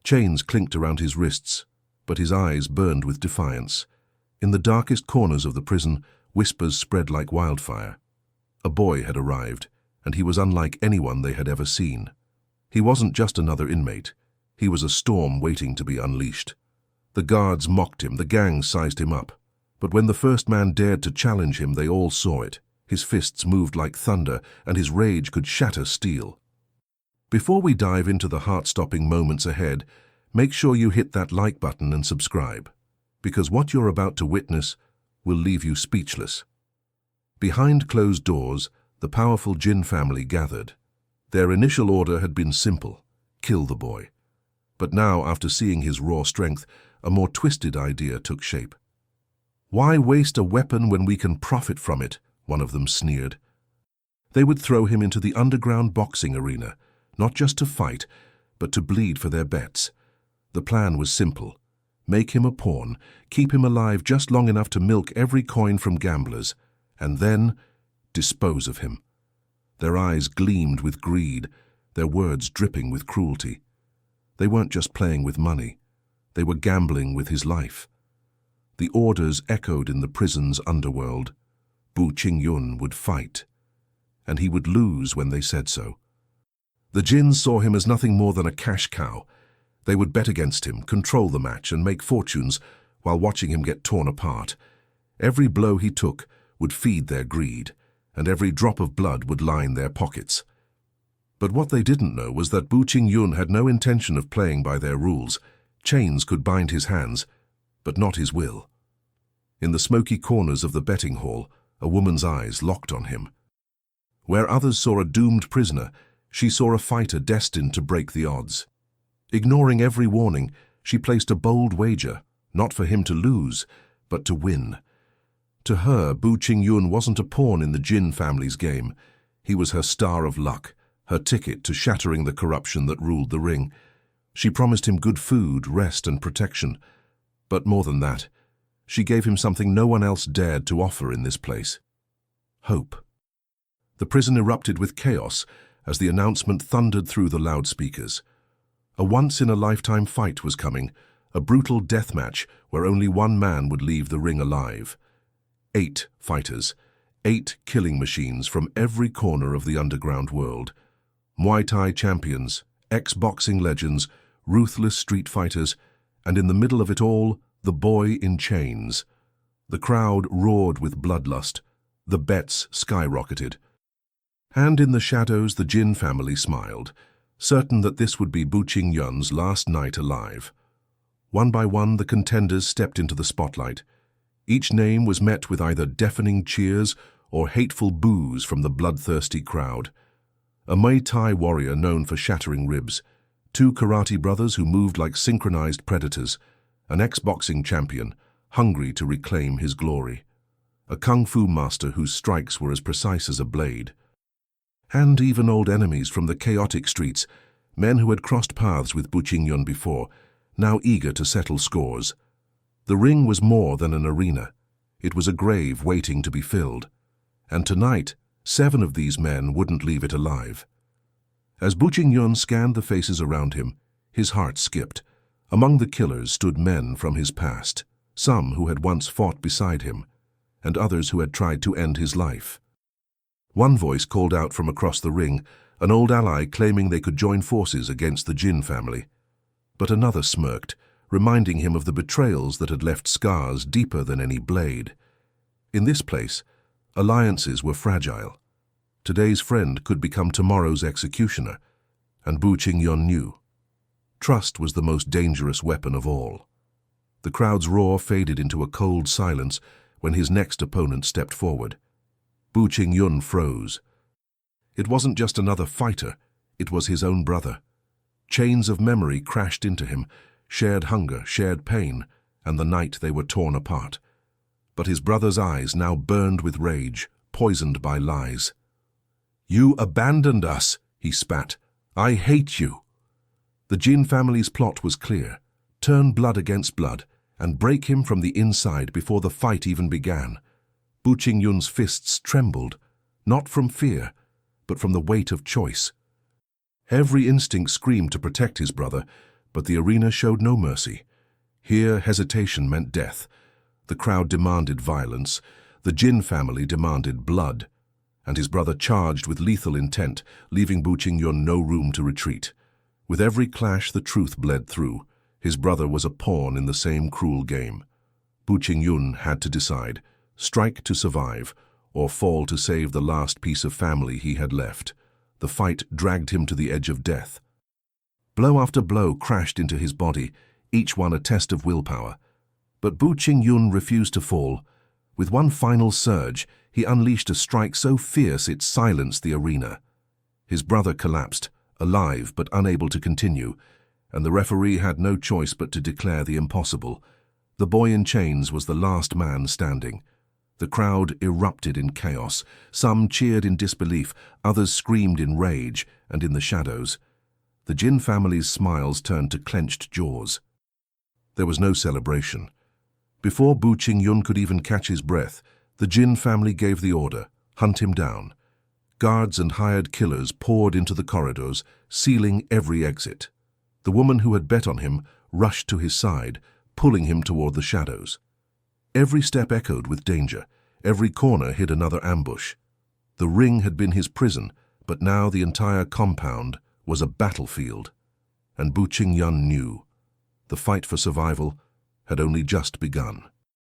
Chains clinked around his wrists, but his eyes burned with defiance. In the darkest corners of the prison, whispers spread like wildfire. A boy had arrived, and he was unlike anyone they had ever seen. He wasn't just another inmate. He was a storm waiting to be unleashed. The guards mocked him, the gang sized him up. But when the first man dared to challenge him, they all saw it. His fists moved like thunder, and his rage could shatter steel. Before we dive into the heart-stopping moments ahead, make sure you hit that like button and subscribe, because what you're about to witness will leave you speechless. Behind closed doors, the powerful Jin family gathered. Their initial order had been simple: kill the boy. But now, after seeing his raw strength, a more twisted idea took shape. "Why waste a weapon when we can profit from it?" one of them sneered. They would throw him into the underground boxing arena, not just to fight, but to bleed for their bets. The plan was simple: make him a pawn, keep him alive just long enough to milk every coin from gamblers, and then dispose of him. Their eyes gleamed with greed, their words dripping with cruelty. They weren't just playing with money, they were gambling with his life. The orders echoed in the prison's underworld. Bu Qingyun would fight, and he would lose when they said so. The Jins saw him as nothing more than a cash cow. They would bet against him, control the match, and make fortunes while watching him get torn apart. Every blow he took would feed their greed, and every drop of blood would line their pockets. But what they didn't know was that Bu Qingyun had no intention of playing by their rules. Chains could bind his hands, but not his will. In the smoky corners of the betting hall, a woman's eyes locked on him. Where others saw a doomed prisoner, she saw a fighter destined to break the odds. Ignoring every warning, she placed a bold wager, not for him to lose, but to win. To her, Bu Qingyun wasn't a pawn in the Jin family's game. He was her star of luck, her ticket to shattering the corruption that ruled the ring. She promised him good food, rest, and protection. But more than that, she gave him something no one else dared to offer in this place: hope. The prison erupted with chaos as the announcement thundered through the loudspeakers. A once-in-a-lifetime fight was coming, a brutal death match where only one man would leave the ring alive. 8 fighters, 8 killing machines from every corner of the underground world. Muay Thai champions, ex-boxing legends, ruthless street fighters, and in the middle of it all, the boy in chains. The crowd roared with bloodlust. The bets skyrocketed. And in the shadows, the Jin family smiled, certain that this would be Bu Qingyun's last night alive. One by one, the contenders stepped into the spotlight. Each name was met with either deafening cheers or hateful boos from the bloodthirsty crowd. A Muay Thai warrior known for shattering ribs, 2 karate brothers who moved like synchronized predators, an ex-boxing champion, hungry to reclaim his glory, a kung fu master whose strikes were as precise as a blade. And even old enemies from the chaotic streets, men who had crossed paths with Bu Qingyun before, now eager to settle scores. The ring was more than an arena. It was a grave waiting to be filled. And tonight, 7 of these men wouldn't leave it alive. As Bu Qingyun scanned the faces around him, his heart skipped. Among the killers stood men from his past, some who had once fought beside him, and others who had tried to end his life. One voice called out from across the ring, an old ally claiming they could join forces against the Jin family. But another smirked, reminding him of the betrayals that had left scars deeper than any blade. In this place, alliances were fragile. Today's friend could become tomorrow's executioner, and Bu Qingyun knew. Trust was the most dangerous weapon of all. The crowd's roar faded into a cold silence when his next opponent stepped forward. Bu Qingyun froze. It wasn't just another fighter, it was his own brother. Chains of memory crashed into him, shared hunger, shared pain, and the night they were torn apart. But his brother's eyes now burned with rage, poisoned by lies. "You abandoned us," he spat. "I hate you." The Jin family's plot was clear: turn blood against blood and break him from the inside before the fight even began. Bu Qingyun's fists trembled, not from fear, but from the weight of choice. Every instinct screamed to protect his brother, But the arena showed no mercy. Here, hesitation meant death. The crowd demanded violence. The Jin family demanded blood. And his brother charged with lethal intent, leaving Bu Qingyun no room to retreat. With every clash, the truth bled through. His brother was a pawn in the same cruel game. Bu Qingyun had to decide, strike to survive, or fall to save the last piece of family he had left. The fight dragged him to the edge of death. Blow after blow crashed into his body, each one a test of willpower. But Bu Qingyun refused to fall. With one final surge, he unleashed a strike so fierce it silenced the arena. His brother collapsed, alive but unable to continue, and the referee had no choice but to declare the impossible. The boy in chains was the last man standing. The crowd erupted in chaos. Some cheered in disbelief, others screamed in rage, and in the shadows, the Jin family's smiles turned to clenched jaws. There was no celebration. Before Bu Qingyun could even catch his breath, the Jin family gave the order, hunt him down. Guards and hired killers poured into the corridors, sealing every exit. The woman who had bet on him rushed to his side, pulling him toward the shadows. Every step echoed with danger. Every corner hid another ambush. The ring had been his prison, but now the entire compound was a battlefield. And Bu Qingyun knew. The fight for survival had only just begun.